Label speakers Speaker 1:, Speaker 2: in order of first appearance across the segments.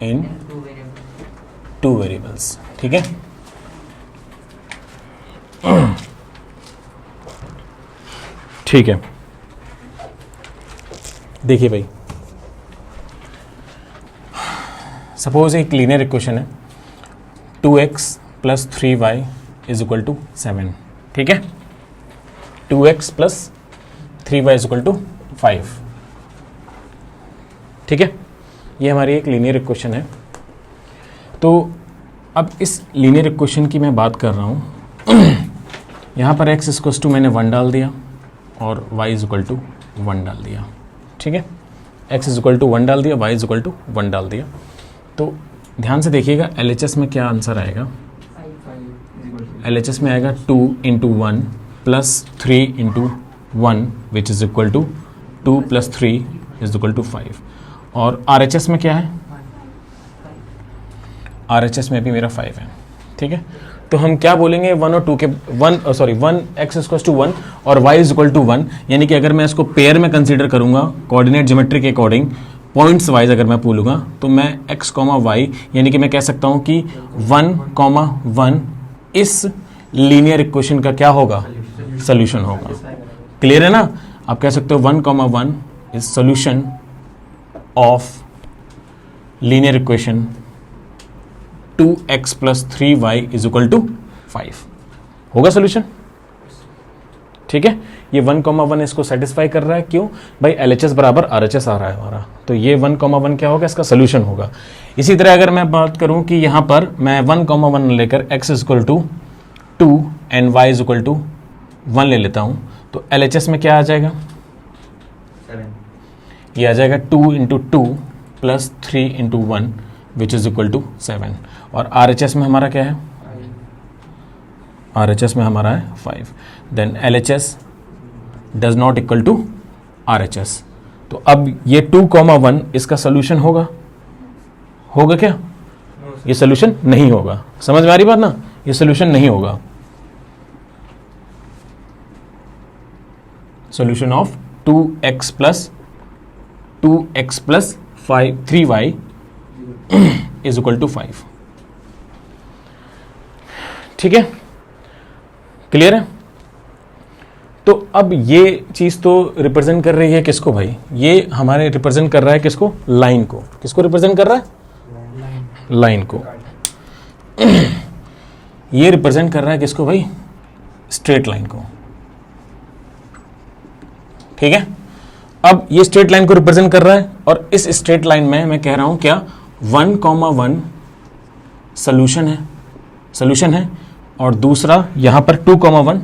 Speaker 1: इन two variables. ठीक है, ठीक है। देखिए भाई, सपोज एक लीनियर इक्वेशन है 2x plus 3y is equal to 7। ठीक है, 2x plus 3y is equal to 5। ठीक है, ये हमारी एक लीनियर इक्वेशन है। तो अब इस लीनियर इक्वेशन की मैं बात कर रहा हूँ। यहाँ पर x इक्वल्स टू मैंने 1 डाल दिया और y इज इक्वल टू 1 डाल दिया। ठीक है, x इज इक्वल टू 1 डाल दिया, y इज इक्वल टू 1 डाल दिया। तो ध्यान से देखिएगा LHS में क्या आंसर आएगा। LHS में आएगा 2 into 1 plus 3 into 1 which is equal to 2 plus 3 is equal to 5। और RHS में क्या है, RHS में भी मेरा 5 है। ठीक है, तो हम क्या बोलेंगे 1 और 2 के 1x इक्वल टू 1 और y इज इक्वल टू 1, यानी कि अगर मैं इसको पेयर में कंसीडर करूंगा कोऑर्डिनेट ज्योमेट्री के अकॉर्डिंग पॉइंट्स वाइज अगर मैं बोलूँगा तो मैं x, y यानी कि मैं कह सकता हूँ कि 1, 1 इस लीनियर इक्वेशन का क्या होगा, सोल्यूशन होगा। क्लियर है ना? आप कह सकते हो 1, 1 is solution of linear equation 2x plus 3y is equal to 5 होगा सोल्यूशन। ठीक है, ये 1, 1 इसको सेटिस्फाई कर रहा है। क्यों भाई? LHS बराबर RHS आ रहा है हमारा, तो ये 1, 1 क्या होगा, इसका सोल्यूशन होगा। इसी तरह अगर मैं बात करूं कि यहाँ पर मैं 1, 1 लेकर x is equal to 2 and y is equal to 1 ले लेता हूँ, तो LHS में क्या आ जाएगा, 7। ये आ जाएगा 2 into 2 plus 3 into 1 which is equal to 7। और RHS में हमारा क्या है, RHS में हमारा है 5। Then LHS does not equal to RHS। तो अब ये 2, 1 इसका सोल्यूशन होगा क्या? ये सोल्यूशन नहीं होगा। समझ में आ रही बात ना? ये सोल्यूशन नहीं होगा। Solution of 2x plus 3y is equal to 5। ठीक है, क्लियर है? तो अब ये चीज तो रिप्रेजेंट कर रही है किसको भाई? ये हमारे रिप्रेजेंट कर रहा है किसको? लाइन को। किसको रिप्रेजेंट कर रहा है? लाइन को। ये रिप्रेजेंट कर रहा है किसको भाई? स्ट्रेट लाइन को। ठीक है, अब ये स्ट्रेट लाइन को रिप्रेजेंट कर रहा है और इस स्ट्रेट लाइन में मैं कह रहा हूं क्या 1, 1 सोल्यूशन है और दूसरा यहां पर 2, 1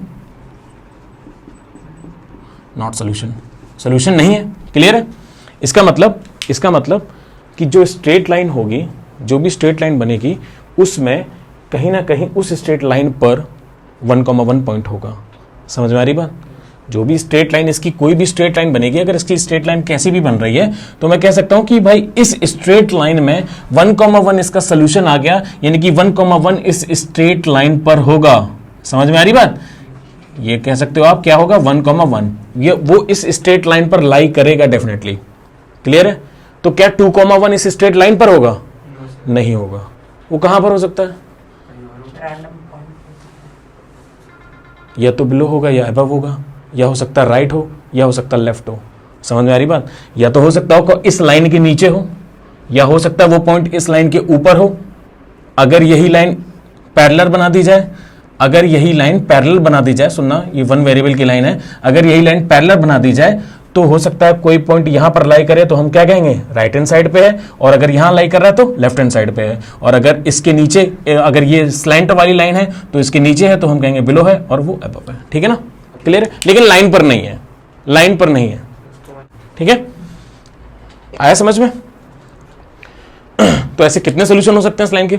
Speaker 1: नॉट सोल्यूशन नहीं है। क्लियर है? इसका मतलब कि जो स्ट्रेट लाइन होगी, जो भी स्ट्रेट लाइन बनेगी, उसमें कहीं ना कहीं उस स्ट्रेट लाइन पर 1, 1 पॉइंट होगा। समझ में आ रही बात? जो भी स्ट्रेट लाइन, इसकी कोई भी स्ट्रेट लाइन बनेगी, अगर इसकी स्ट्रेट लाइन कैसी भी बन रही है तो मैं कह सकता हूं कि भाई इस स्ट्रेट लाइन में 1, 1 इसका सोल्यूशन आ गया, यानी कि 1, 1 इस स्ट्रेट लाइन पर होगा। समझ में आ रही बात? ये कह सकते हो आप क्या होगा 1, 1 ये वो इस स्ट्रेट लाइन पर लाई करेगा डेफिनेटली। क्लियर है? तो क्या 2, 1 इस स्ट्रेट लाइन पर होगा? नहीं होगा। वो कहां पर हो सकता है? या तो बिलो होगा या अबव होगा, या हो सकता है राइट हो या हो सकता है लेफ्ट हो। समझ में आ रही बात? या तो हो सकता हो इस लाइन के नीचे हो, या हो सकता है वो पॉइंट इस लाइन के ऊपर हो। अगर यही लाइन पैरेलल बना दी जाए, सुनना, ये 1 वेरिएबल की लाइन है, अगर यही लाइन पैरेलल बना दी जाए तो हो सकता है कोई पॉइंट यहां पर लाई करे तो हम क्या कहेंगे, राइट हैंड साइड पे है, और अगर यहां लाई कर रहा है तो लेफ्ट हैंड साइड पे है, और अगर इसके नीचे, अगर ये स्लैंट वाली लाइन है तो इसके नीचे है तो हम कहेंगे बिलो है और वो अबव है। ठीक है ना? क्लियर है? लेकिन लाइन पर नहीं है। ठीक है, आया समझ में? तो ऐसे कितने सोल्यूशन हो सकते हैं इस लाइन के?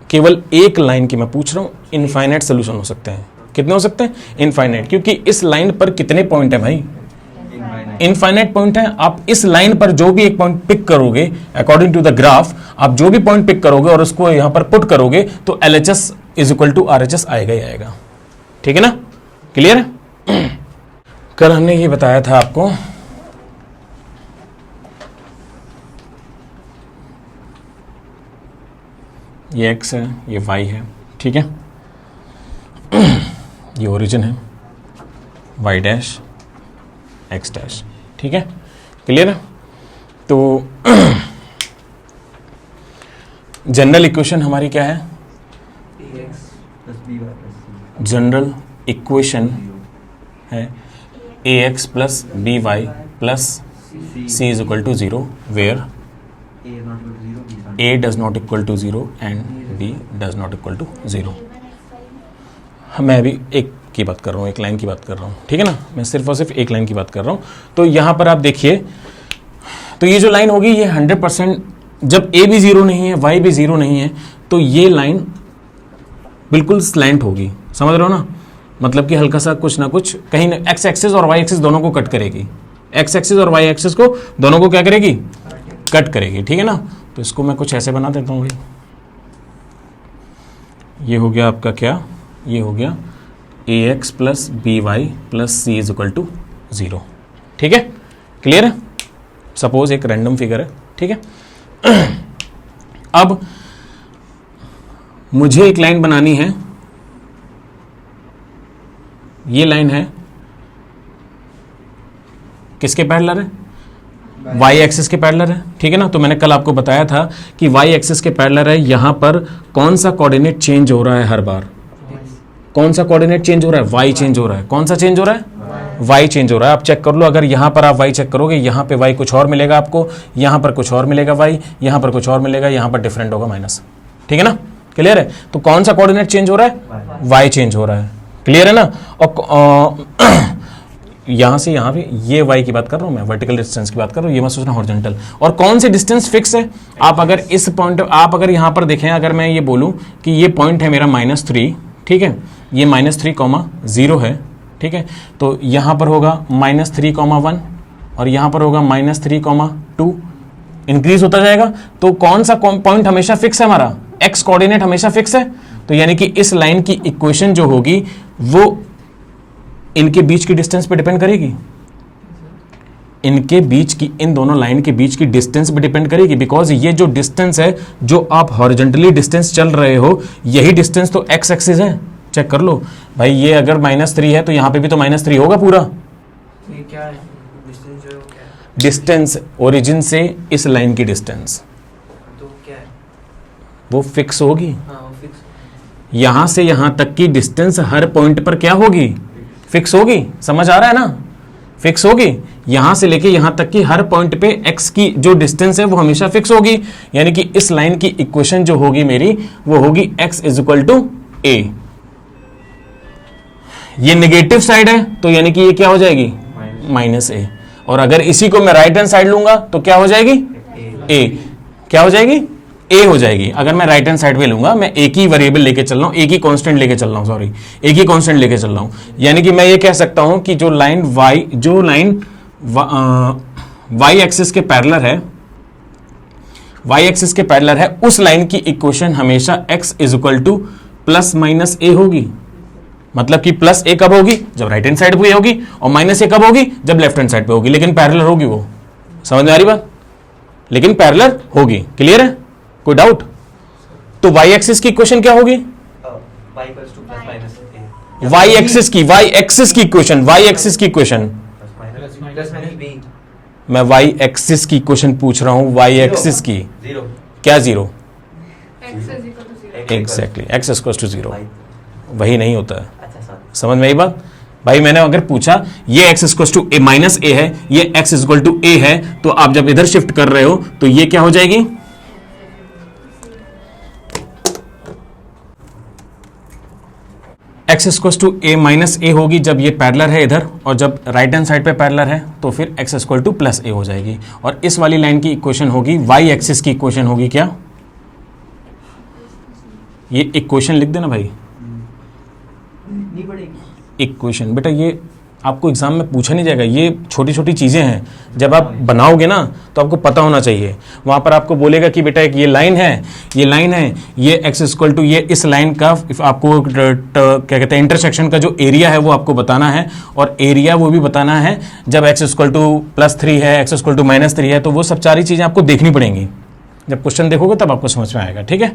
Speaker 1: केवल एक लाइन की मैं पूछ रहा हूं, इनफाइनाइट सोल्यूशन हो सकते हैं। कितने हो सकते हैं? इनफाइनाइट, क्योंकि इस लाइन पर कितने पॉइंट है भाई? इनफाइनाइट पॉइंट है। आप इस लाइन पर जो भी एक पॉइंट पिक करोगे, अकॉर्डिंग टू द ग्राफ, आप जो भी पॉइंट पिक करोगे और उसको यहां पर पुट करोगे तो LHS is equal to RHS आएगा ही आएगा। ठीक है ना? क्लियर है? कल हमने ये बताया था आपको ये x है, ये y है, ठीक है। ये ओरिजिन है, y डैश x डैश, ठीक है, क्लियर है। तो जनरल इक्वेशन हमारी क्या है? जनरल इक्वेशन है ax plus b y plus c is equal to 0 where a does not equal to 0 and b does not equal to 0। मैं अभी एक की बात कर रहा हूँ, एक लाइन की बात कर रहा हूँ, ठीक है ना, मैं सिर्फ और सिर्फ एक लाइन की बात कर रहा हूँ। तो यहाँ पर आप देखिए, तो ये जो लाइन होगी ये 100%, जब a भी 0 नहीं है, y भी 0 नहीं है, तो ये लाइन बिल्कुल स्लैंट होगी, समझ रहे हो ना, मतलब कि हल्का सा कुछ ना कुछ कहीं ना x एक्सिस और y एक्सिस दोनों को कट करेगी, x एक्सिस और y एक्सिस को दोनों को क्या करेगी? कट करेगी, ठीक है ना। तो इसको मैं कुछ ऐसे बना देता हूँ भाई, ये हो गया आपका क्या, ये हो गया ax plus b y plus c is equal to 0, ठीक है, क्लियर है। सपोज एक रैंडम फिगर है, ठीक है। अब मुझे एक लाइन बनानी है, ये लाइन है किसके पैरेलल है? y एक्सिस के पैरेलल है, ठीक है ना। तो मैंने कल आपको बताया था कि y एक्सिस के पैरेलल है, यहां पर कौन सा कोऑर्डिनेट चेंज हो रहा है हर बार? कौन सा कोऑर्डिनेट चेंज हो रहा है? y चेंज हो रहा है। कौन सा चेंज हो रहा है? y चेंज हो रहा है। आप चेक कर लो, अगर यहां पर आप y चेक करोगे, यहां पे y कुछ और मिलेगा आपको, यहां पर कुछ और मिलेगा y, यहां पर कुछ और मिलेगा, यहां पर डिफरेंट होगा माइनस, ठीक है ना, क्लियर है। तो कौन सा कोऑर्डिनेट चेंज हो रहा है? y चेंज हो रहा है, क्लियर है ना। और यहां से यहां पे ये y की बात कर रहा हूं मैं, वर्टिकल डिस्टेंस की बात कर रहा हूं, ये मत सोचना हॉरिजॉन्टल। और कौन से डिस्टेंस फिक्स है? आप अगर इस पॉइंट, आप अगर यहां पर देखें, अगर मैं ये बोलूं कि ये पॉइंट है मेरा -3, ठीक है, ये -3,0 है, ठीक है, तो यहां पर होगा -3,1 और यहां पर होगा -3,2, इंक्रीज होता जाएगा। तो कौन सा पॉइंट हमेशा फिक्स है? हमारा x कोऑर्डिनेट हमेशा फिक्स है। तो यानी कि इस लाइन की इक्वेशन जो होगी वो इनके बीच की डिस्टेंस पे डिपेंड करेगी, इनके बीच की, इन दोनों लाइन के बीच की डिस्टेंस पे डिपेंड करेगी। बिकॉज ये जो डिस्टेंस है, जो आप हॉरिजॉन्टली डिस्टेंस चल रहे हो, यही डिस्टेंस तो x एक्सिस है। चेक कर लो भाई, ये अगर -3 है तो यहाँ पे भी तो -3 होगा पूरा।
Speaker 2: ये क्या है? डिस्टेंस जो है वो क्या है?
Speaker 1: डिस्टेंस ओरिजिन से इस लाइन की डिस्टेंस
Speaker 2: तो क्या है?
Speaker 1: वो फिक्स होगी।
Speaker 2: हाँ, वो फिक्स।
Speaker 1: यहां से यहां तक की डिस्टेंस हर पॉइंट पर क्या होगी? फिक्स होगी। समझ आ रहा है ना? फिक्स होगी। यहां से लेके यहां तक की हर पॉइंट पे x की जो डिस्टेंस है वो हमेशा फिक्स होगी। यानी कि इस लाइन की इक्वेशन जो होगी मेरी, वो होगी x is equal to a। ये नेगेटिव साइड है तो यानी कि ये क्या हो जाएगी? -a। और अगर इसी को मैं राइट हैंड साइड लूंगा तो क्या हो जाएगी? a। क्या हो जाएगी? a हो जाएगी। अगर मैं राइट हैंड साइड पे लूंगा, मैं एक ही वेरिएबल लेके चल रहा हूं, एक ही कांस्टेंट लेके चल रहा हूं, सॉरी, एक ही कांस्टेंट लेके चल रहा हूं। यानी कि मैं ये कह सकता हूं कि जो लाइन y एक्सिस के पैरेलल है, y एक्सिस के पैरेलल है, उस लाइन की इक्वेशन हमेशा x is equal to +-a होगी। मतलब कि +a कब होगी? जब राइट हैंड साइड पे होगी, और -a कब होगी? जब लेफ्ट हैंड साइड पे होगी। लेकिन पैरेलल होगी वो। समझ में आ रही बात? लेकिन पैरेलल होगी। क्लियर है? कोई डाउट? तो y एक्सिस की इक्वेशन क्या होगी? y एक्सिस की इक्वेशन, y एक्सिस की इक्वेशन, मैं y एक्सिस की इक्वेशन पूछ रहा हूं, y एक्सिस की। क्या 0? Exactly, x is equal to 0। वही नहीं होता है। समझ में आई बात? भाई मैंने अगर पूछा ये x इक्वल टू -a है, ये x इक्वल टू a है, तो आप जब इधर शिफ्ट कर रहे हो तो ये क्या हो जाएगी? x इक्वल टू a होगी जब ये पैरेलल है इधर, और जब राइट हैंड साइड पे पैरेलल है तो फिर x इक्वल टू +a हो जाएगी। और इस वाली लाइन की इक्वेशन होगी, y एक्सिस की इक्वेशन होगी क्या? ये इक्वेशन लिख देना भाई, इक्वेशन। बेटा ये आपको एग्जाम में पूछा नहीं जाएगा, ये छोटी छोटी चीजें हैं, जब आप बनाओगे ना तो आपको पता होना चाहिए। वहां पर आपको बोलेगा कि बेटा एक ये लाइन है, ये x इक्वल टू, ये इस लाइन का आपको क्या कहते हैं, इंटरसेक्शन का जो एरिया है वो आपको बताना है, और एरिया वो भी बताना है जब x इक्वल टू +3 है, x इक्वल टू -3 है, तो वो सब सारी चीजें आपको देखनी पड़ेंगी। जब क्वेश्चन देखोगे तब आपको समझ में आएगा, ठीक है।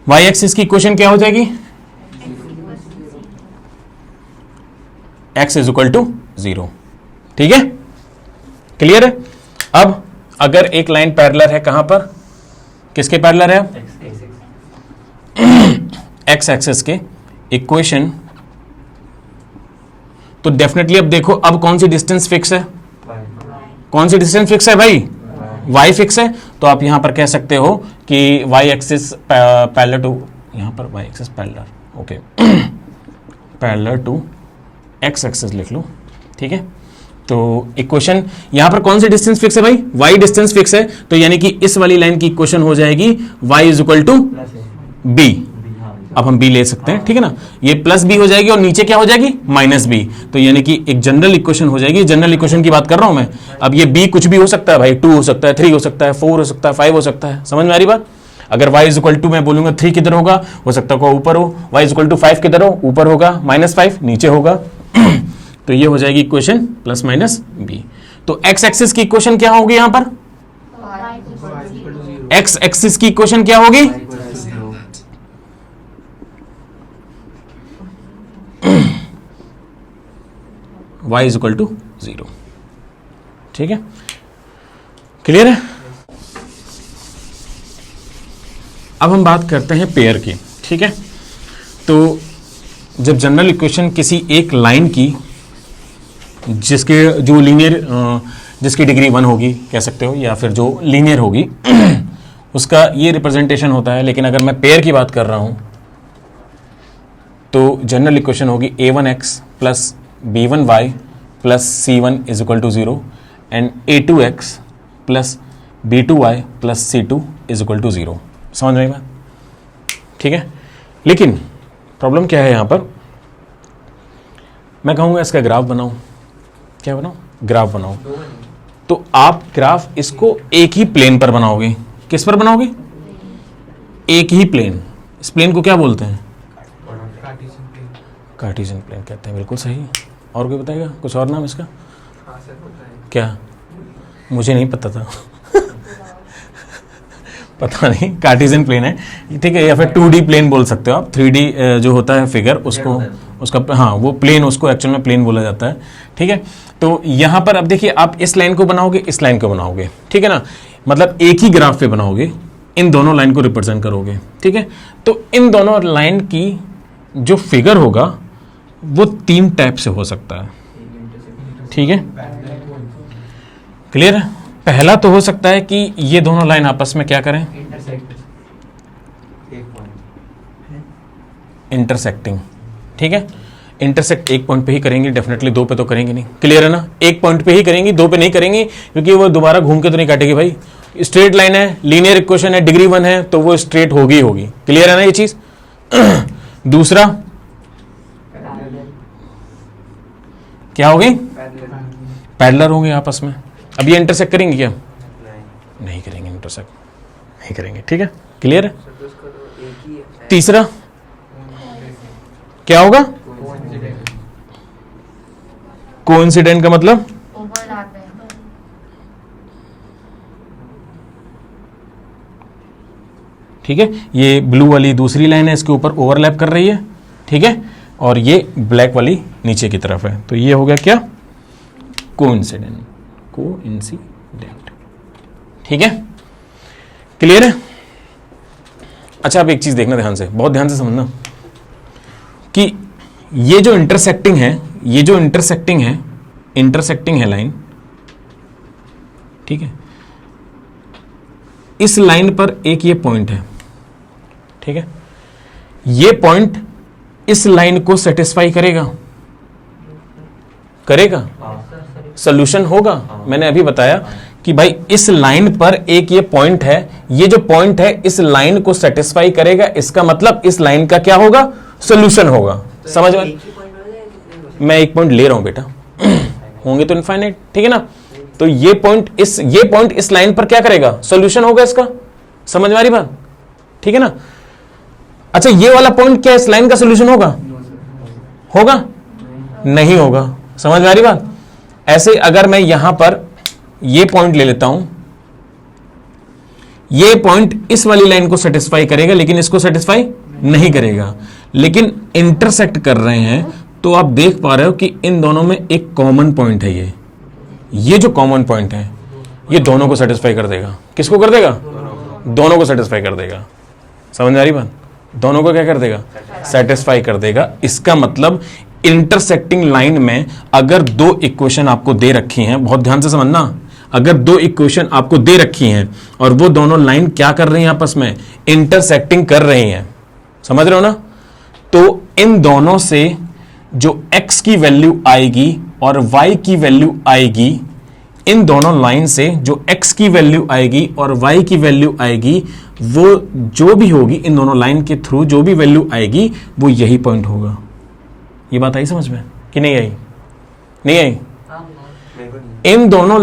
Speaker 1: वाई एक्सिस की इक्वेशन क्या हो जाएगी? x इज इक्वल टू 0, ठीक है, क्लियर है। अब अगर एक लाइन पैरेलल है, कहां पर, किसके पैरेलल है? एक्स एक्सिस के इक्वेशन, तो डेफिनेटली अब देखो, अब कौन सी डिस्टेंस फिक्स है? कौन सी डिस्टेंस फिक्स है भाई? y फिक्स है। तो आप यहां पर कह सकते हो कि y एक्सिस पैरेलल टू, यहां पर y axis parallel, okay, parallel to x axis लिख लो, ठीक है। तो इक्वेशन यहां पर कौन सी डिस्टेंस फिक्स है भाई? y डिस्टेंस फिक्स है, तो यानी कि इस वाली लाइन की इक्वेशन हो जाएगी y is equal to b। अब हम b ले सकते हैं, ठीक है ना, ये प्लस b हो जाएगी और नीचे क्या हो जाएगी? Minus b। तो यानी कि एक जनरल इक्वेशन हो जाएगी, जनरल इक्वेशन की बात कर रहा हूं मैं। अब ये b कुछ भी हो सकता है भाई, 2 हो सकता है, 3 हो सकता है, 4 हो सकता है, 5 हो सकता है, समझ में आ रही बात? अगर y इज इक्वल टू, मैं बोलूंगा 3 किधर होगा, हो सकता है ऊपर हो, y इज इक्वल टू 5 किधर हो, ऊपर होगा, -5 नीचे होगा। तो ये हो जाएगी इक्वेशन प्लस माइनस b। तो x एक्सिस की इक्वेशन क्या होगी यहां पर? x एक्सिस की इक्वेशन क्या होगी? y इज इक्वल टू 0, ठीक है, क्लियर है। अब हम बात करते हैं पेयर की, ठीक है। तो जब जनरल इक्वेशन किसी एक लाइन की, जिसके जो लीनियर, जिसकी डिग्री 1 होगी कह सकते हो, या फिर जो लीनियर होगी उसका ये रिप्रेजेंटेशन होता है। लेकिन अगर मैं पेयर की बात कर रहा हूं तो जनरल इक्वेशन होगी a1x plus b1y plus c1 is equal to 0 and a2x plus b2y plus c2 is equal to 0। समझ रही बात, ठीक है। लेकिन प्रॉब्लम क्या है यहां पर, मैं कहूंगा इसका ग्राफ बनाओ। क्या बनाओ? ग्राफ बनाओ। तो आप ग्राफ इसको एक ही प्लेन पर बनाओगे। किस पर बनाओगे? एक ही प्लेन। इस प्लेन को क्या बोलते हैं? कार्टेशियन प्लेन कहते हैं, बिल्कुल सही। और कोई बताएगा कुछ और नाम इसका? क्या? मुझे नहीं पता था पता नहीं, कार्टेशियन प्लेन है, ठीक है, या फिर 2D प्लेन बोल सकते हो आप। 3D जो होता है फिगर, उसको, उसका, हाँ, वो प्लेन, उसको एक्चुअल में प्लेन बोला जाता है, ठीक है। तो यहां पर अब देखिए, आप इस लाइन को बनाओगे, इस लाइन को बनाओगे, ठीक है ना, मतलब एक ही ग्राफ पे बनाओगे, इन दोनों लाइन को रिप्रेजेंट करोगे, ठीक है। तो इन दोनों लाइन की जो फिगर होगा वो 3 टाइप से हो सकता है, ठीक है, क्लियर है। पहला तो हो सकता है कि ये दोनों लाइन आपस में क्या करें? इंटरसेक्टिंग, ठीक है। इंटरसेक्ट एक पॉइंट पे ही करेंगे, डेफिनेटली 2 पे तो करेंगे नहीं, क्लियर है ना। एक पॉइंट पे ही करेंगे, 2 पे नहीं करेंगे, क्योंकि वो दोबारा घूम के तो नहीं काटेगी भाई। स्ट्रेट लाइन है, लीनियर इक्वेशन है, डिग्री 1 है, तो वो स्ट्रेट होगी होगी, क्लियर है ना ये चीज। दूसरा क्या होगी? पैरेलल होंगे आपस में। अब ये इंटरसेक्ट करेंगे क्या? नहीं करेंगे, इंटरसेक्ट नहीं करेंगे, ठीक है, क्लियर है। तीसरा क्या होगा? कोइंसिडेंट का मतलब ठीक है, ये ब्लू वाली दूसरी लाइन है, इसके ऊपर ओवरलैप कर रही है, ठीक है, और ये ब्लैक वाली नीचे की तरफ है। तो ये हो गया क्या? कोइंसिडेंट, कोइंसिडेंट, ठीक है, क्लियर है। अच्छा, अब एक चीज देखना ध्यान से, बहुत ध्यान से समझना कि ये जो इंटरसेक्टिंग है, ये जो इंटरसेक्टिंग है लाइन, ठीक है, इस लाइन पर एक ये पॉइंट है, ठीक है, ये पॉइंट इस लाइन को सेटिस्फाई करेगा, करेगा, सोल्यूशन होगा। मैंने अभी बताया कि भाई इस लाइन पर एक ये पॉइंट है, ये जो पॉइंट है इस लाइन को सेटिस्फाई करेगा, इसका मतलब इस लाइन का क्या होगा? सोल्यूशन होगा। समझ में? मैं एक पॉइंट ले रहा हूं बेटा होंगे तो इनफाइनाइट, ठीक है ना। तो ये पॉइंट इस लाइन पर क्या करेगा? सोल्यूशन होगा इसका। समझ में आ रही बात? ठीक है ना। अच्छा, ये वाला पॉइंट क्या इस लाइन का सोल्यूशन होगा? होगा? नहीं होगा। समझ में आ रही बात? ऐसे अगर मैं यहां पर ये पॉइंट ले लेता हूं, ये पॉइंट इस वाली लाइन को सेटिस्फाई करेगा लेकिन इसको सेटिस्फाई नहीं करेगा, लेकिन इंटरसेक्ट कर रहे हैं। तो आप देख पा रहे हो कि इन दोनों में एक कॉमन पॉइंट है। ये जो कॉमन पॉइंट है ये दोनों को सेटिस्फाई कर देगा। किसको कर देगा? दोनों को सेटिस्फाई कर देगा। समझ में आ रही बात? दोनों को क्या कर देगा? सेटिस्फाई कर देगा। इसका मतलब इंटरसेक्टिंग लाइन में अगर दो इक्वेशन आपको दे रखी हैं, बहुत ध्यान से समझना, अगर दो इक्वेशन आपको दे रखी हैं और वो दोनों लाइन क्या कर रही हैं? आपस में इंटरसेक्टिंग कर रही हैं। समझ रहे हो ना? तो इन दोनों से जो x की वैल्यू आएगी और y की वैल्यू आएगी, इन दोनों लाइन से जो x की वैल्यू आएगी और y की वैल्यू आएगी, वो जो भी होगी इन दोनों लाइन के थ्रू जो भी वैल्यू आएगी वो यही पॉइंट होगा। ये बात आई समझ में कि नहीं आई? नहीं आई? इन दोनों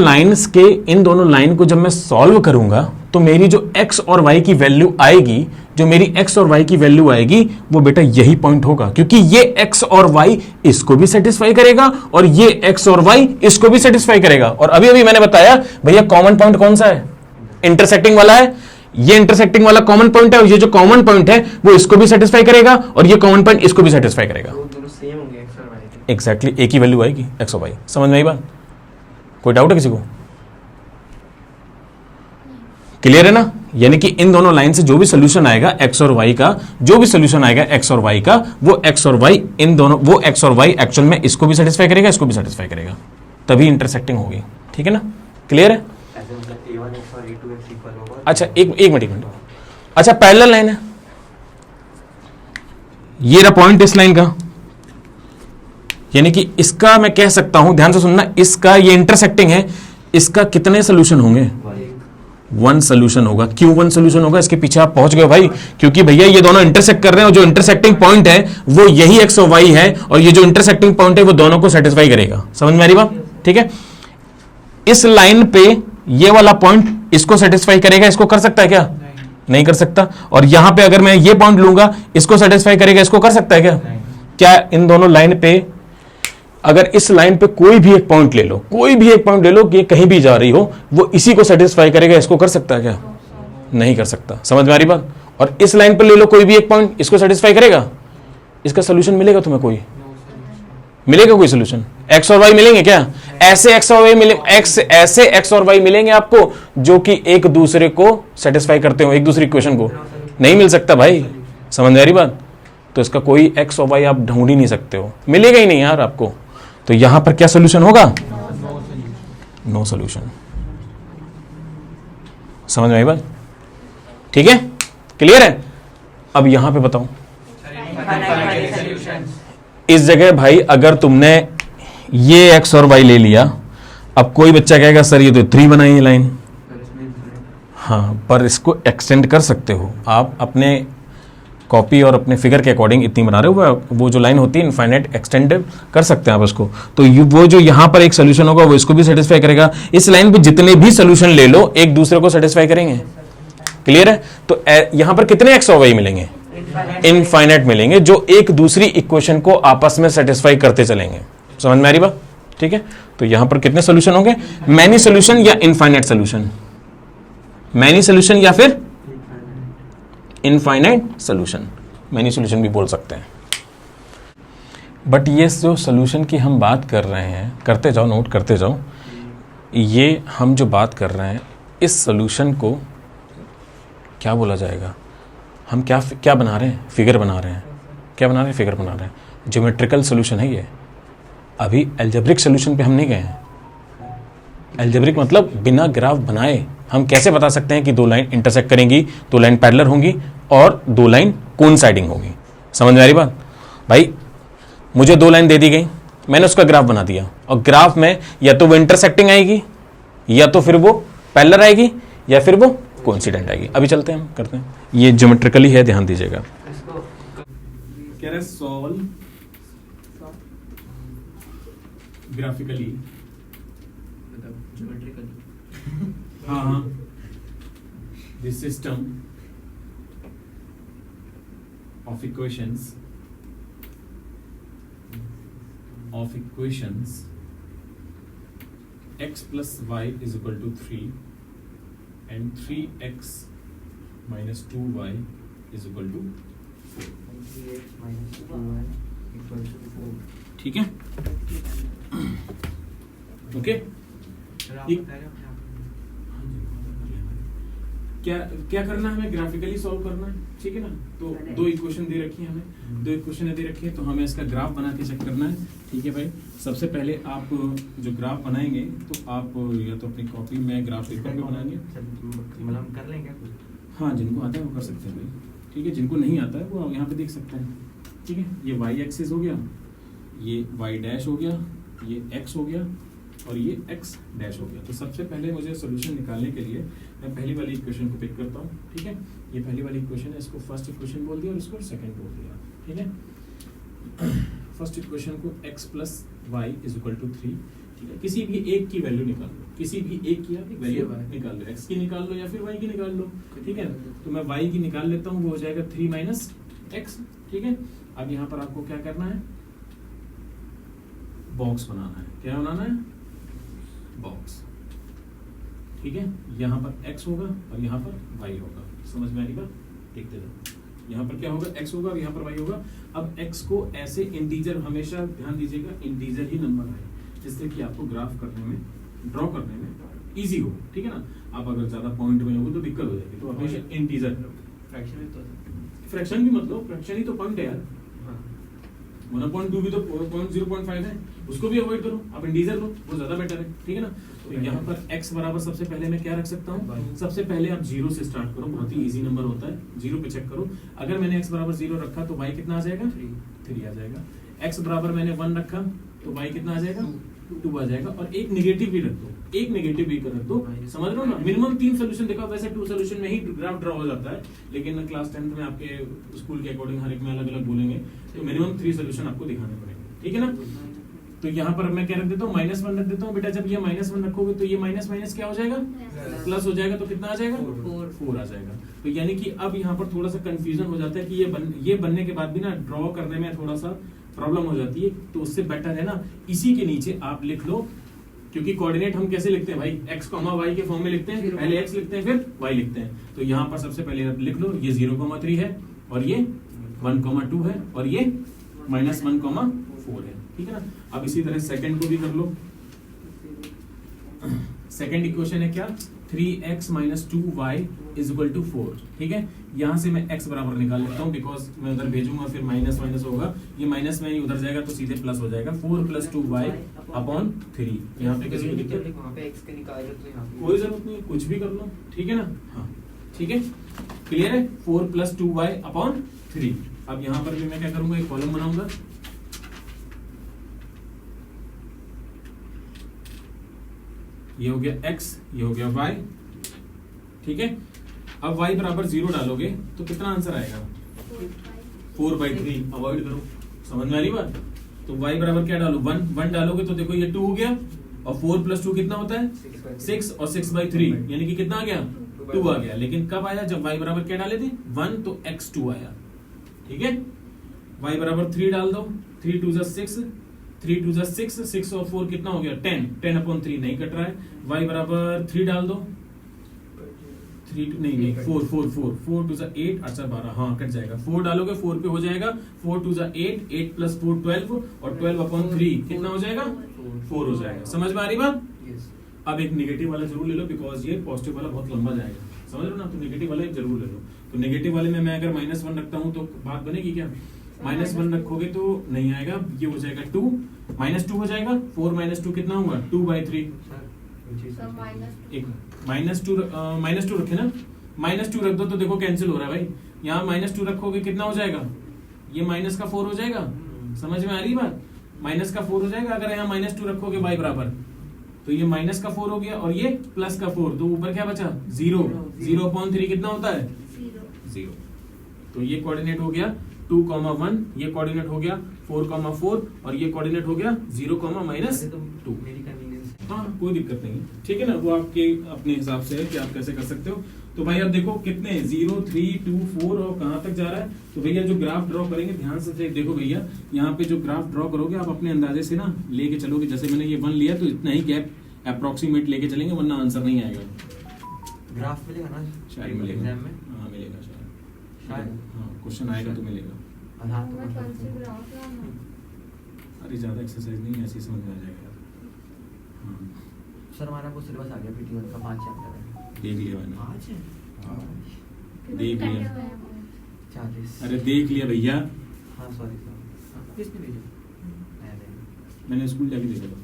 Speaker 1: लाइन को जब मैं सॉल्व करूंगा तो मेरी जो x और y की वैल्यू आएगी, जो मेरी x और y की वैल्यू आएगी, वो बेटा यही पॉइंट होगा, क्योंकि ये x और y इसको भी सेटिस्फाई करेगा और ये x और y इसको भी सेटिस्फाई करेगा। और अभी अभी मैंने बताया भैया कॉमन पॉइंट कौन सा है? इंटरसेक्टिंग वाला है। ये इंटरसेक्टिंग वाला कॉमन पॉइंट है और ये जो कॉमन पॉइंट है वो इसको भी सेटिस्फाई करेगा और ये कॉमन पॉइंट इसको भी सेटिस्फाई करेगा। एग्जैक्टली एक ही वैल्यू आएगी x और y। समझ में आई बात? कोई डाउट है किसी को? क्लियर है ना? यानी कि इन दोनों लाइन से जो भी सोल्यूशन आएगा x और y का, जो भी सोल्यूशन आएगा x और y का, वो x और y इन दोनों, वो x और y एक्चुअल में इसको भी सेटिस्फाई करेगा, इसको भी सेटिस्फाई करेगा, तभी इंटरसेक्टिंग होगी। ठीक है ना? क्लियर है? अच्छा एक मिनट। अच्छा पैरेलल लाइन है, ये रहा पॉइंट इस लाइन का, यानी कि इसका मैं कह सकता हूं, ध्यान से सुनना, इसका ये इंटरसेक्टिंग है, इसका कितने सोल्यूशन होंगे? वन सोल्यूशन होगा। क्यों वन सोल्यूशन होगा? इसके पीछे आप पहुंच गए भाई, क्योंकि भैया ये दोनों इंटरसेक्ट कर रहे हैं और जो इंटरसेक्टिंग पॉइंट है वो यही x और y है और ये जो इंटरसेक्टिंग पॉइंट है वो दोनों को सेटिस्फाई करेगा। समझ में आ रही बात? ठीक है। इस लाइन पे ये वाला पॉइंट इसको सेटिस्फाई करेगा, इसको कर सकता है क्या? नहीं कर सकता। और यहां पे अगर मैं ये पॉइंट लूंगा, इसको सेटिस्फाई करेगा, इसको कर सकता है क्या? क्या इन दोनों लाइन पे, अगर इस लाइन पे कोई भी एक पॉइंट ले लो, कोई भी एक पॉइंट ले लो कि ये कहीं भी जा रही हो, वो इसी को सेटिस्फाई करेगा, इसको कर सकता है क्या? नहीं कर सकता। समझ में आ रही बात? और इस लाइन पर ले लो कोई भी एक पॉइंट, इसको सेटिस्फाई करेगा? इसका सोल्यूशन मिलेगा तुम्हें? कोई मिलेगा? कोई सोल्यूशन? एक्स और वाई मिलेंगे क्या? ऐसे एक्स और वाई ऐसे एक्स और वाई मिलेंगे आपको जो कि एक दूसरे को सेटिस्फाई करते हो, एक दूसरी इक्वेशन को? नहीं मिल सकता भाई। समझ में आ रही बात? तो इसका कोई एक्स और वाई आप ढूंढ ही नहीं सकते हो, मिलेगा ही नहीं यार आपको। तो यहां पर क्या सोल्यूशन होगा? No solution. समझ में आई बात? ठीक है, क्लियर है? अब यहां पे बताओ, इस जगह भाई अगर तुमने ये एक्स और वाई ले लिया, अब कोई बच्चा कहेगा सर ये तो 3 बनाई है लाइन। हाँ, पर इसको एक्सटेंड कर सकते हो आप अपने कॉपी और अपने फिगर के अकॉर्डिंग। इतनी बना रहे हो, वो जो लाइन होती है इनफाइनाइट, एक्सटेंड कर सकते हैं आप उसको। तो वो जो यहां पर एक सोल्यूशन होगा वो इसको भी सेटिस्फाई करेगा। इस लाइन पे जितने भी सोल्यूशन ले लो एक दूसरे को सेटिस्फाई करेंगे। क्लियर है? तो यहां पर कितने एक्स और वाई मिलेंगे? इनफाइनाइट मिलेंगे, जो एक दूसरी इक्वेशन को आपस में सेटिस्फाई करते चलेंगे। समझ में आ रही बात? ठीक है। तो यहां पर कितने सोल्यूशन होंगे? मैनी सोल्यूशन या इनफाइनाइट सोल्यूशन? मैनी सोल्यूशन या फिर इनफाइनाइट सोल्यूशन। मैनी सोल्यूशन भी बोल सकते हैं। बट ये जो सोल्यूशन की हम बात कर रहे हैं, करते जाओ, नोट करते जाओ, ये हम जो बात कर रहे हैं इस सोल्यूशन को क्या बोला जाएगा? हम क्या बना रहे हैं? फिगर बना रहे हैं। क्या बना रहे हैं? फिगर बना रहे हैं। ज्योमेट्रिकल सोल्यूशन है ये। अभी एल्जेब्रिक सोल्यूशन पे हम नहीं गए हैं। एल्जेब्रिक मतलब बिना ग्राफ बनाए हम कैसे बता सकते हैं कि दो लाइन इंटरसेक्ट करेंगी, दो लाइन पैरेलल होंगी और दो लाइन कोइंसाइडिंग होगी। समझ में आ रही बात? भाई मुझे दो लाइन दे दी गई, मैंने उसका ग्राफ बना दिया और ग्राफ में या तो वो इंटरसेक्टिंग आएगी या तो फिर वो पैरेलल आएगी या फिर वो कोइंसिडेंट आएगी। अभी चलते हैं, हम करते हैं। ये ज्योमेट्रिकली है, ध्यान दीजिएगा। कह रहे सॉल्व ग्राफिकली, हाँ, the system of equations x plus y is equal to 3 and 3x minus 2y is equal to
Speaker 2: 28 minus 2y equal to 4.
Speaker 1: ठीक है ओके
Speaker 2: सर आप
Speaker 1: एक-
Speaker 2: बता रहे हो अपने आप
Speaker 1: क्या क्या करना है हमें ग्राफिकली सॉल्व करना है ठीक है ना तो दो इक्वेशन दे रखी है हमें दो इक्वेशन दे रखी है तो हमें इसका ग्राफ बना के चेक करना है ठीक है भाई सबसे पहले आप जो ग्राफ बनाएंगे तो आप या तो अपनी कॉपी में ग्राफ पेपर पे बनाएंगे
Speaker 2: मतलब कर लेंगे कुछ?
Speaker 1: हाँ जिनको आता है वो कर सकते हैं भाई ठीक है जिनको नहीं आता है वो यहाँ पे देख सकते हैं ठीक है ये वाई एक्सिस हो गया ये वाई डैश हो गया ये एक्स हो गया और ये एक्स डैश हो गया तो सबसे पहले मुझे सोल्यूशन निकालने के लिए मैं पहली वाली इक्वेशन को पिक करता हूँ ठीक है ये पहली वाली इक्वेशन है इसको फर्स्ट इक्वेशन बोल दिया और इसको सेकंड बोल दिया ठीक है फर्स्ट इक्वेशन को x plus y is equal to 3 ठीक है किसी भी एक की वैल्यू निकाल लो किसी भी एक की आप वैल्यू निकाल लो x की निकाल लो या फिर y की निकाल लो ठीक है तो मैं y की निकाल लेता हूँ वो हो जाएगा 3 माइनस एक्स ठीक है अब यहाँ पर आपको क्या करना है बॉक्स बनाना है क्या बनाना है बॉक्स ठीक है यहाँ पर x होगा और यहाँ पर y होगा समझ में आ रही बात देखते जाओ यहाँ पर क्या होगा x होगा और यहाँ पर y होगा अब x को ऐसे इंटीजर हमेशा ध्यान दीजिएगा इंटीजर ही नंबर आए जिससे कि आपको ग्राफ करने में ड्रॉ करने में इजी हो ठीक है ना आप अगर ज्यादा पॉइंट में होगे तो दिक्कत हो जाएगी तो हमेशा इंटीजर
Speaker 2: फ्रैक्शन भी तो
Speaker 1: फ्रैक्शन भी मतलब फ्रैक्शन ही तो पॉइंट है यार 1.2 भी तो 0.5 है उसको भी अवॉइड करो आप इंटीजर लो वो ज्यादा बेटर है ठीक है ना तो यहाँ पर x बराबर सबसे पहले मैं क्या रख सकता हूँ सबसे पहले आप 0 से स्टार्ट करो बहुत ही इजी नंबर होता है 0 पे चेक करो अगर मैंने x बराबर 0 रखा तो y कितना आ जाएगा 3 आ जाएगा x बराबर मैंने 1 रखा तो y कितना आ जाएगा 2 आ जाएगा और एक नेगेटिव भी रख दो एक नेगेटिव भी रख दो समझ रहे हो ना मिनिमम 3 सोल्यूशन देखो वैसे 2 सोल्यूशन में ही ग्राफ ड्रॉ हो जाता है लेकिन क्लास 10th में आपके स्कूल के अकॉर्डिंग हर एक में अलग अलग बोलेंगे तो मिनिमम 3 सोल्यूशन आपको दिखाने पड़ेंगे ठीक है ना तो यहाँ पर मैं क्या रख देता हूँ -1 रख देता हूँ बेटा जब ये -1 रखोगे तो ये माइनस माइनस क्या हो जाएगा प्लस हो जाएगा तो कितना आ जाएगा 4 आ जाएगा तो यानी कि अब यहाँ पर थोड़ा सा कंफ्यूजन हो जाता है कि ये बनने के बाद भी ना ड्रॉ करने में थोड़ा सा प्रॉब्लम हो जाती है तो उससे बेटर है ना इसी के नीचे आप लिख लो क्योंकि कोऑर्डिनेट हम कैसे लिखते हैं भाई x, y के फॉर्म में लिखते हैं पहले x लिखते हैं फिर y लिखते हैं तो यहाँ पर सबसे पहले आप लिख लो ये 0,3 है और ये 1,2 है और ये -1,4 है ठीक है ना अब इसी तरह सेकंड को भी कर लो सेकंड इक्वेशन है क्या 3x minus 2y is equal to 4 ठीक है यहाँ से मैं x बराबर निकाल लेता हूँ बिकॉज मैं उधर भेजूंगा फिर माइनस माइनस होगा ये माइनस में ही उधर जाएगा तो सीधे प्लस हो जाएगा 4 + 2y अपॉन 3 यहाँ पे किसी को दिक्कत
Speaker 2: वहाँ पे x के निकाल रहे तो यहाँ पे
Speaker 1: कोई जरूरत नहीं कुछ भी कर लो ठीक है ना हाँ ठीक है क्लियर है 4 + 2y अपॉन 3 अब यहाँ पर भी मैं क्या करूंगा एक कॉलम बनाऊंगा ये हो गया x ये हो गया y ठीक है अब y बराबर 0 डालोगे तो कितना आंसर आएगा 4/3 अवॉइड करो समझ में आ रही बात तो y बराबर क्या डालो 1 डालोगे तो देखो ये 2 हो गया और 4 + 2 कितना होता है 6 और 6/3 यानी कि कितना आ गया 2 आ गया लेकिन कब आया जब y बराबर क्या डाले थे 1 तो x 2 आया ठीक है y बराबर 3 डाल दो 3 2 6 3 2 6 6 और 4 कितना हो गया 10/3 नहीं कट रहा है y बराबर 3 डाल दो 3 नहीं 4 2 8 अच्छा 12 हाँ कट जाएगा 4 डालोगे 4 पे हो जाएगा 4 2 8 8 + 4 12 और 12/3 कितना हो जाएगा 4 हो जाएगा समझ में आ रही बात अब एक नेगेटिव वाला जरूर ले लो बिकॉज ये पॉजिटिव वाला बहुत लंबा जाएगा समझ लो ना तो नेगेटिव वाला एक जरूर ले लो तो नेगेटिव वाले में मैं अगर -1 रखता हूँ तो बात बनेगी क्या -1 रखोगे तो नहीं आएगा ये हो जाएगा 2 -2 हो जाएगा 4 - 2 कितना हुआ 2/3 एक -2 रखे ना -2 रख दो तो देखो कैंसिल हो रहा है भाई यहाँ -2 रखोगे कितना हो जाएगा ये माइनस का 4 हो जाएगा समझ में आ रही बात माइनस का 4 हो जाएगा अगर यहाँ -2 रखोगे y बराबर तो ये माइनस का 4 हो गया और ये प्लस का 4 तो ऊपर क्या बचा 0/3 कितना होता है 0 तो ये कोऑर्डिनेट हो गया 2,1 ये कोऑर्डिनेट हो गया 4,4 और ये कोऑर्डिनेट हो गया 0,-2
Speaker 2: मेरी कन्वीनियंस
Speaker 1: हाँ कोई दिक्कत नहीं ठीक है ना वो आपके अपने हिसाब से है कि आप कैसे कर सकते हो तो भाई अब देखो कितने 0 3 2 4 और कहाँ तक जा रहा है तो भैया जो ग्राफ ड्रॉ करेंगे ध्यान से देखो भैया यहाँ पे जो ग्राफ ड्रॉ करोगे आप अपने अंदाजे से ना लेके चलोगे जैसे मैंने ये 1 लिया तो इतना ही गैप अप्रोक्सीमेट लेके चलेंगे वरना आंसर नहीं आएगा
Speaker 2: ग्राफ मिलेगा ना
Speaker 1: शायद मिलेगा
Speaker 2: एग्जाम में
Speaker 1: हाँ मिलेगा हाँ क्वेश्चन आएगा तो मिलेगा।
Speaker 2: हाँ
Speaker 3: मैं कल से ग्राफ लाना।
Speaker 1: अरे ज़्यादा एक्सरसाइज नहीं, ऐसे ही समझ में आ जाएगा। हाँ
Speaker 2: सर हमारा वो सिलेबस आ गया PT1 का 5 चैप्टर है।
Speaker 1: देख लिया मैंने।
Speaker 2: 5 है?
Speaker 1: देख लिया।
Speaker 2: 40।
Speaker 1: अरे देख लिया भैया,
Speaker 2: हाँ सॉरी सर, किसने भेजा? मैंने।
Speaker 1: मैंने स्कूल जाके देखा था।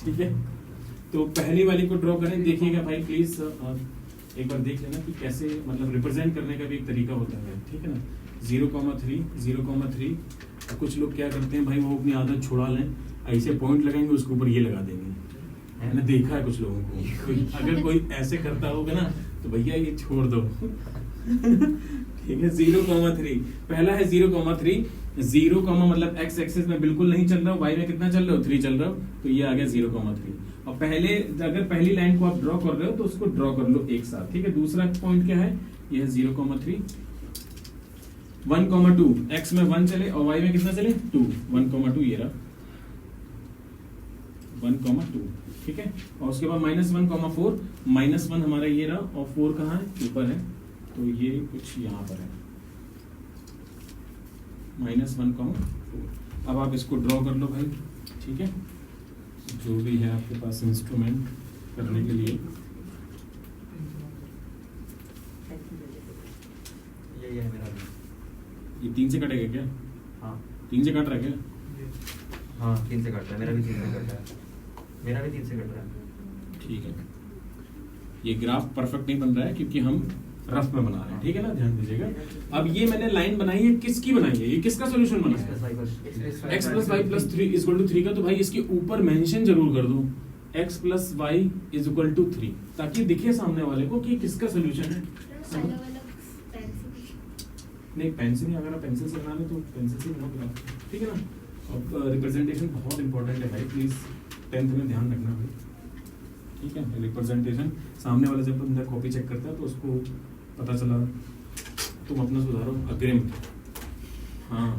Speaker 1: ठीक है, तो पहली वाली को ड्रॉ करें। देखिएगा भाई प्लीज एक बार देख लेना कि कैसे मतलब रिप्रेजेंट करने का भी एक तरीका होता है, ठीक है ना। 0,3 0,3। कुछ लोग क्या करते हैं भाई, वो अपनी आदत छुड़ा लें, ऐसे पॉइंट लगाएंगे उसके ऊपर ये लगा देंगे। मैंने देखा है कुछ लोगों को, अगर कोई ऐसे करता होगा ना तो भैया ये छोड़ दो। ठीक है, 0,3 पहला है 0,3। 0, मतलब एक्स एक्सिस में बिल्कुल नहीं चल रहा हूँ, वाई में कितना चल रहा हो 3 चल रहा हो, तो ये आ गया 0,3। और पहले अगर पहली लाइन को आप ड्रॉ कर रहे हो तो उसको ड्रॉ कर लो एक साथ, ठीक है। दूसरा पॉइंट क्या है, ये है 0,3। 1,2 एक्स में 1 चले और वाई में कितना चले 2, 1,2 ये रहा 1,2, ठीक है। और उसके बाद -1,4 -1 हमारा ये रहा, और 4 कहाँ है, ऊपर है, तो ये कुछ यहाँ पर है -1,4। अब आप इसको ड्रॉ कर लो भाई, ठीक है, जो भी है आपके पास इंस्ट्रूमेंट करने के लिए।
Speaker 2: यही है मेरा।
Speaker 1: ये 3 से कटेगा क्या?
Speaker 2: हाँ
Speaker 1: 3 से कट रहा है क्या?
Speaker 2: हाँ 3 से कटता है, मेरा भी 3 से कट रहा है, मेरा भी 3 से कट रहा है।
Speaker 1: ठीक है, ये ग्राफ परफेक्ट नहीं बन रहा है क्योंकि हम रफ में बना रहे हैं, ठीक है ना, ध्यान दीजिएगा। अब ये मैंने लाइन बनाई है, किसकी बनाई है, ये किसका सॉल्यूशन बना है, x + y + 3 = 3 का। तो भाई इसके ऊपर मेंशन जरूर कर दो x + y = 3, ताकि दिखे सामने वाले को कि किसका सॉल्यूशन है। नहीं पेंसिल नहीं, अगर आप पेंसिल से बना रहे तो पेंसिल से बना दो, ठीक है ना। और रिप्रेजेंटेशन बहुत इंपॉर्टेंट है भाई, प्लीज 10th में ध्यान रखना भाई, ठीक है। रिप्रेजेंटेशन सामने वाला जब बंदा कॉपी चेक करता है तो उसको पता चला तुम अपना सुधारो, अग्रिम। हाँ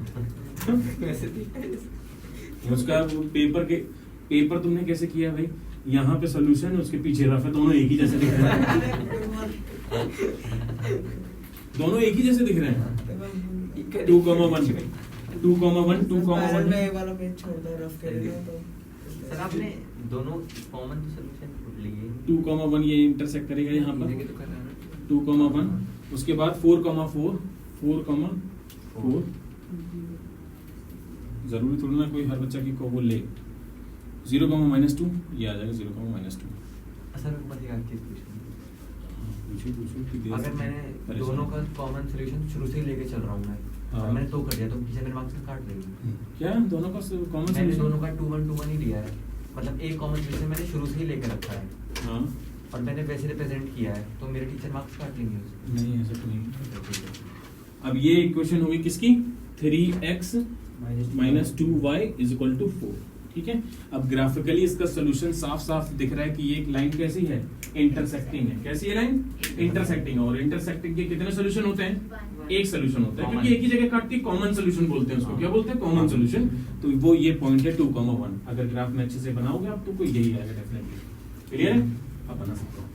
Speaker 1: उसका पेपर तुमने कैसे किया भाई, यहाँ पे सोल्यूशन उसके पीछे रफ है, दोनों एक ही जैसे दिख रहे हैं। दोनों एक ही जैसे दिख रहे हैं। 2,1 2,1 2,1
Speaker 4: वाला पेज छोड़ दो, रफ कर दो तो
Speaker 2: सर आपने दोनों कॉमन सॉल्यूशन लिए।
Speaker 1: 2,1 ये इंटरसेक्ट करेगा यहाँ पर,
Speaker 2: तो कर रहा है ना
Speaker 1: 2,1। उसके बाद 4,4 4,4। जरूरी थोड़ी ना कोई हर बच्चा की को वो ले। 0,-2 ये आ जाएगा 0,-2।
Speaker 2: सर मत याद चीज पूछो
Speaker 1: पूछो कि देर
Speaker 2: अगर
Speaker 1: से
Speaker 2: मैंने
Speaker 1: परेशान।
Speaker 2: दोनों का कॉमन सॉल्यूशन शुरू से ही लेके चल रहा हूँ मैं,
Speaker 1: हाँ।
Speaker 2: और मैंने 2 कर दिया तो पीछे मेरे मार्क्स काट देगी।
Speaker 1: क्या दोनों का कॉमन
Speaker 2: मैंने
Speaker 1: सॉल्यूशन?
Speaker 2: दोनों का 2-1 ही लिया है, मतलब एक कॉमन सॉल्यूशन मैंने शुरू से ही लेके रखा है,
Speaker 1: हाँ
Speaker 2: और मैंने वैसे रिप्रेजेंट किया है, तो मेरे टीचर मार्क्स काट लेंगे उससे।
Speaker 1: नहीं ऐसा तो नहीं।
Speaker 2: ठीक है।
Speaker 1: अब ये इक्वेशन होगी किसकी, 3x - 2y = 4, ठीक है। अब ग्राफिकली इसका सोल्यूशन साफ साफ दिख रहा है कि ये एक लाइन कैसी है, इंटरसेक्टिंग है। कैसी है लाइन, इंटरसेक्टिंग। और इंटरसेक्टिंग के कितने सोल्यूशन होते हैं, एक सोल्यूशन होता है, क्योंकि एक ही जगह काटती है, कॉमन सोल्यूशन बोलते हैं उसको। क्या बोलते हैं, कॉमन सोल्यूशन। तो वो ये पॉइंट है 2,1। अगर ग्राफ में अच्छे से बनाओगे आप तो कोई यही आएगा डेफिनेटली। क्लियर है, आप बना सकते हो।